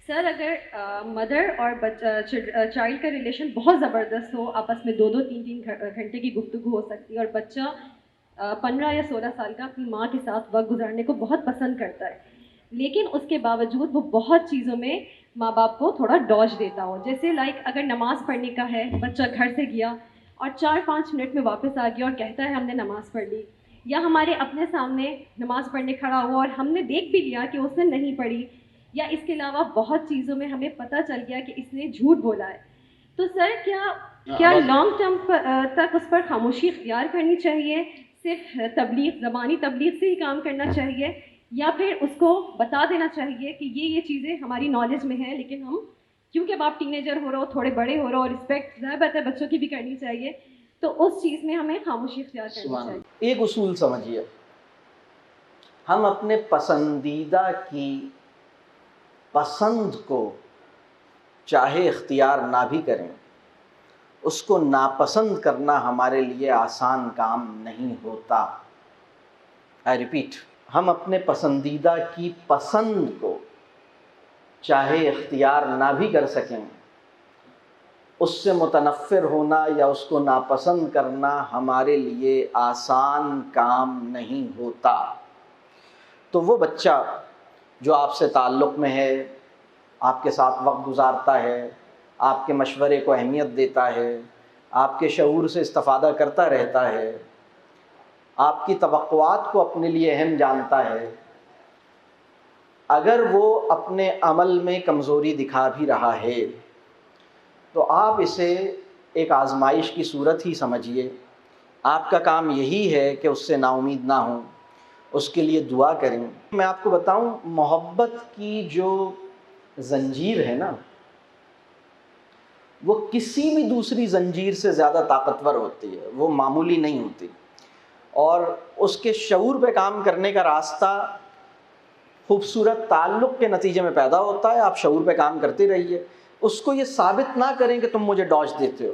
سر اگر مدر اور چائلڈ کا ریلیشن بہت زبردست ہو، آپس میں دو دو تین تین گھنٹے کی گفتگو ہو سکتی ہے، اور بچہ 15 یا 16 سال کا اپنی ماں کے ساتھ وقت گزارنے کو بہت پسند کرتا ہے، لیکن اس کے باوجود وہ بہت چیزوں میں ماں باپ کو تھوڑا ڈوج دیتا ہو. جیسے اگر نماز پڑھنے کا ہے، بچہ گھر سے گیا اور 4-5 منٹ میں واپس آ گیا اور کہتا ہے ہم نے نماز پڑھ لی، یا ہمارے اپنے سامنے نماز پڑھنے کھڑا ہوا اور ہم نے دیکھ بھی لیا کہ اس نے نہیں پڑھی، یا اس کے علاوہ بہت چیزوں میں ہمیں پتہ چل گیا کہ اس نے جھوٹ بولا ہے، تو سر کیا لانگ ٹرم تک اس پر خاموشی اختیار کرنی چاہیے، صرف زبانی تبلیغ سے ہی کام کرنا چاہیے، یا پھر اس کو بتا دینا چاہیے کہ یہ چیزیں ہماری نالج میں ہیں، لیکن ہم کیونکہ اب آپ ٹین ایجر ہو رہے ہو، تھوڑے بڑے ہو رہے ہو، اور رسپیکٹ ظاہر بات ہے بچوں کی بھی کرنی چاہیے، تو اس چیز میں ہمیں خاموشی اختیار کرنی چاہیے. ایک اصول سمجھیے، ہم اپنے پسندیدہ کی پسند کو چاہے اختیار نہ بھی کریں، اس کو ناپسند کرنا ہمارے لیے آسان کام نہیں ہوتا. آئی ریپیٹ، ہم اپنے پسندیدہ کی پسند کو چاہے اختیار نہ بھی کر سکیں، اس سے متنفر ہونا یا اس کو ناپسند کرنا ہمارے لیے آسان کام نہیں ہوتا. تو وہ بچہ جو آپ سے تعلق میں ہے، آپ کے ساتھ وقت گزارتا ہے، آپ کے مشورے کو اہمیت دیتا ہے، آپ کے شعور سے استفادہ کرتا رہتا ہے، آپ کی توقعات کو اپنے لیے اہم جانتا ہے، اگر وہ اپنے عمل میں کمزوری دکھا بھی رہا ہے تو آپ اسے ایک آزمائش کی صورت ہی سمجھیے. آپ کا کام یہی ہے کہ اس سے نا امید نہ ہوں، اس کے لیے دعا کریں. میں آپ کو بتاؤں، محبت کی جو زنجیر ہے نا، وہ کسی بھی دوسری زنجیر سے زیادہ طاقتور ہوتی ہے، وہ معمولی نہیں ہوتی، اور اس کے شعور پہ کام کرنے کا راستہ خوبصورت تعلق کے نتیجے میں پیدا ہوتا ہے. آپ شعور پہ کام کرتے رہیے، اس کو یہ ثابت نہ کریں کہ تم مجھے ڈاج دیتے ہو،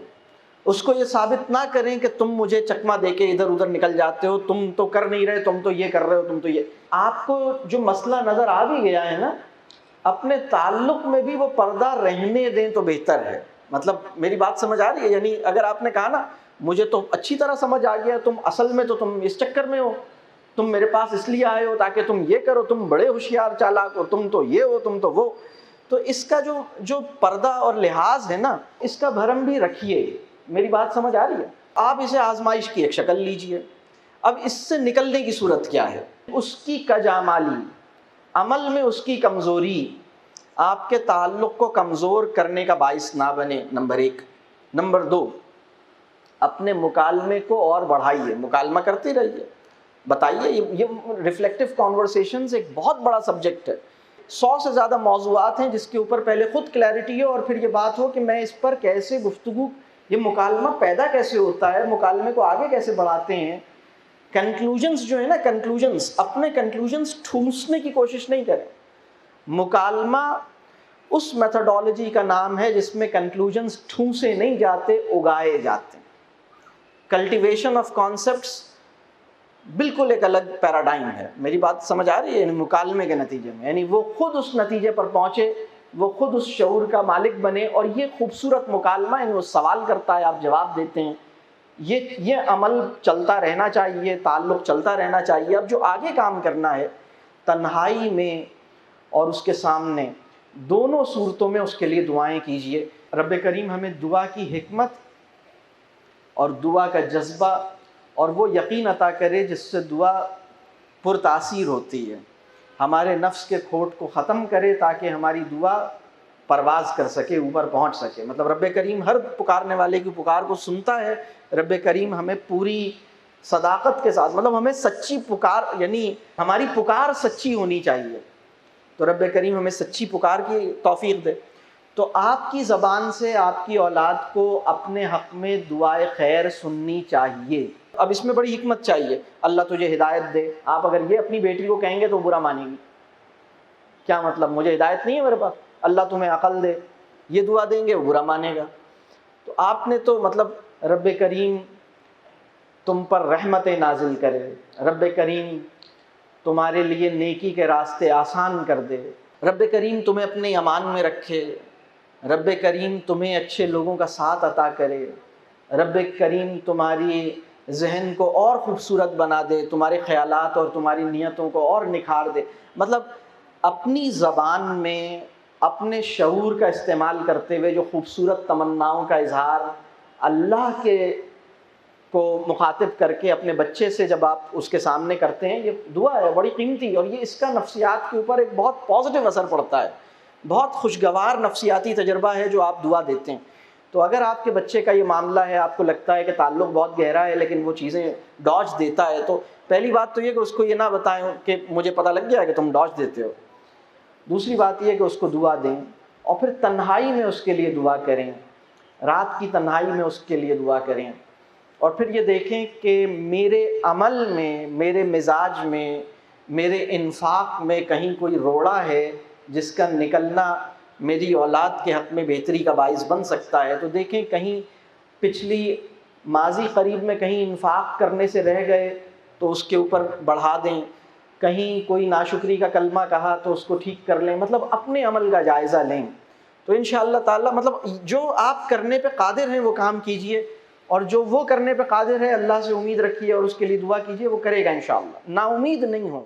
اس کو یہ ثابت نہ کریں کہ تم مجھے چکما دے کے ادھر ادھر نکل جاتے ہو، تم تو کر نہیں رہے، تم تو یہ کر رہے ہو، تم تو یہ. آپ کو جو مسئلہ نظر آ بھی گیا ہے نا، اپنے تعلق میں بھی وہ پردہ رہنے دیں تو بہتر ہے. مطلب میری بات سمجھ آ رہی ہے؟ یعنی اگر آپ نے کہا نا مجھے تو اچھی طرح سمجھ آ گیا، تم اصل میں تو تم اس چکر میں ہو، تم میرے پاس اس لیے آئے ہو تاکہ تم یہ کرو، تم بڑے ہوشیار چالاک ہو، تم تو یہ ہو، تم تو وہ. تو اس کا جو پردہ اور لحاظ ہے نا، اس کا بھرم بھی رکھیے. میری بات سمجھ آ رہی ہے؟ آپ اسے آزمائش کی ایک شکل لیجئے. اب اس سے نکلنے کی صورت کیا ہے؟ اس کی کجامالی، عمل میں اس کی کمزوری آپ کے تعلق کو کمزور کرنے کا باعث نہ بنے، نمبر 1. نمبر 2، اپنے مکالمے کو اور بڑھائیے، مکالمہ کرتے رہیے، بتائیے. یہ ریفلیکٹیو کانورسیشنز ایک بہت بڑا سبجیکٹ ہے. 100 سے زیادہ موضوعات ہیں جس کے اوپر پہلے خود کلیئرٹی ہو، اور پھر یہ بات ہو کہ میں اس پر کیسے گفتگو، یہ مکالمہ پیدا کیسے ہوتا ہے، مکالمے کو آگے کیسے بڑھاتے ہیں. کنکلوژنز جو ہے نا، کنکلوژنز، اپنے کنکلوژنز ٹھونسنے کی کوشش نہیں کریں. مکالمہ اس میتھڈالوجی کا نام ہے جس میں کنکلوژنز ٹھونسے نہیں جاتے، اگائے جاتے ہیں. کلٹیویشن آف کانسیپٹس بالکل ایک الگ پیراڈائم ہے. میری بات سمجھ آ رہی ہے؟ یعنی مکالمے کے نتیجے میں، یعنی وہ خود اس نتیجے پر پہنچے، وہ خود اس شعور کا مالک بنے، اور یہ خوبصورت مکالمہ، یعنی وہ سوال کرتا ہے، آپ جواب دیتے ہیں، یہ عمل چلتا رہنا چاہیے، تعلق چلتا رہنا چاہیے. اب جو آگے کام کرنا ہے، تنہائی میں اور اس کے سامنے، دونوں صورتوں میں اس کے لیے دعائیں کیجئے. رب کریم ہمیں دعا کی حکمت اور دعا کا جذبہ اور وہ یقین عطا کرے جس سے دعا پرتاثیر ہوتی ہے. ہمارے نفس کے کھوٹ کو ختم کرے تاکہ ہماری دعا پرواز کر سکے، اوپر پہنچ سکے. مطلب رب کریم ہر پکارنے والے کی پکار کو سنتا ہے. رب کریم ہمیں پوری صداقت کے ساتھ، مطلب ہمیں سچی پکار، یعنی ہماری پکار سچی ہونی چاہیے. تو رب کریم ہمیں سچی پکار کی توفیق دے. تو آپ کی زبان سے آپ کی اولاد کو اپنے حق میں دعائے خیر سننی چاہیے. اب اس میں بڑی حکمت چاہیے. اللہ تجھے ہدایت دے، آپ اگر یہ اپنی بیٹی کو کہیں گے تو برا مانیں گی. کیا مطلب؟ مجھے ہدایت نہیں ہے میرے پاس، اللہ تمہیں عقل دے، یہ دعا دیں گے، وہ برا مانے گا. تو آپ نے تو مطلب رب کریم تم پر رحمتیں نازل کرے، رب کریم تمہارے لیے نیکی کے راستے آسان کر دے، رب کریم تمہیں اپنے امان میں رکھے، رب کریم تمہیں اچھے لوگوں کا ساتھ عطا کرے، رب کریم تمہاری ذہن کو اور خوبصورت بنا دے، تمہارے خیالات اور تمہاری نیتوں کو اور نکھار دے۔ مطلب اپنی زبان میں اپنے شعور کا استعمال کرتے ہوئے جو خوبصورت تمناؤں کا اظہار اللہ کے کو مخاطب کر کے اپنے بچے سے جب آپ اس کے سامنے کرتے ہیں، یہ دعا ہے بڑی قیمتی، اور یہ اس کا نفسیات کے اوپر ایک بہت پازیٹیو اثر پڑتا ہے، بہت خوشگوار نفسیاتی تجربہ ہے جو آپ دعا دیتے ہیں۔ تو اگر آپ کے بچے کا یہ معاملہ ہے، آپ کو لگتا ہے کہ تعلق بہت گہرا ہے لیکن وہ چیزیں ڈاج دیتا ہے، تو پہلی بات تو یہ کہ اس کو یہ نہ بتائیں کہ مجھے پتہ لگ گیا ہے کہ تم ڈاج دیتے ہو۔ دوسری بات یہ کہ اس کو دعا دیں، اور پھر تنہائی میں اس کے لیے دعا کریں، رات کی تنہائی میں اس کے لیے دعا کریں، اور پھر یہ دیکھیں کہ میرے عمل میں، میرے مزاج میں، میرے انفاق میں کہیں کوئی روڑا ہے جس کا نکلنا میری اولاد کے حق میں بہتری کا باعث بن سکتا ہے، تو دیکھیں کہیں پچھلی ماضی قریب میں کہیں انفاق کرنے سے رہ گئے تو اس کے اوپر بڑھا دیں، کہیں کوئی ناشکری کا کلمہ کہا تو اس کو ٹھیک کر لیں، مطلب اپنے عمل کا جائزہ لیں۔ تو انشاءاللہ تعالی مطلب جو آپ کرنے پہ قادر ہیں وہ کام کیجئے، اور جو وہ کرنے پہ قادر ہے اللہ سے امید رکھیے اور اس کے لیے دعا کیجئے، وہ کرے گا انشاءاللہ، نا امید نہیں ہوں۔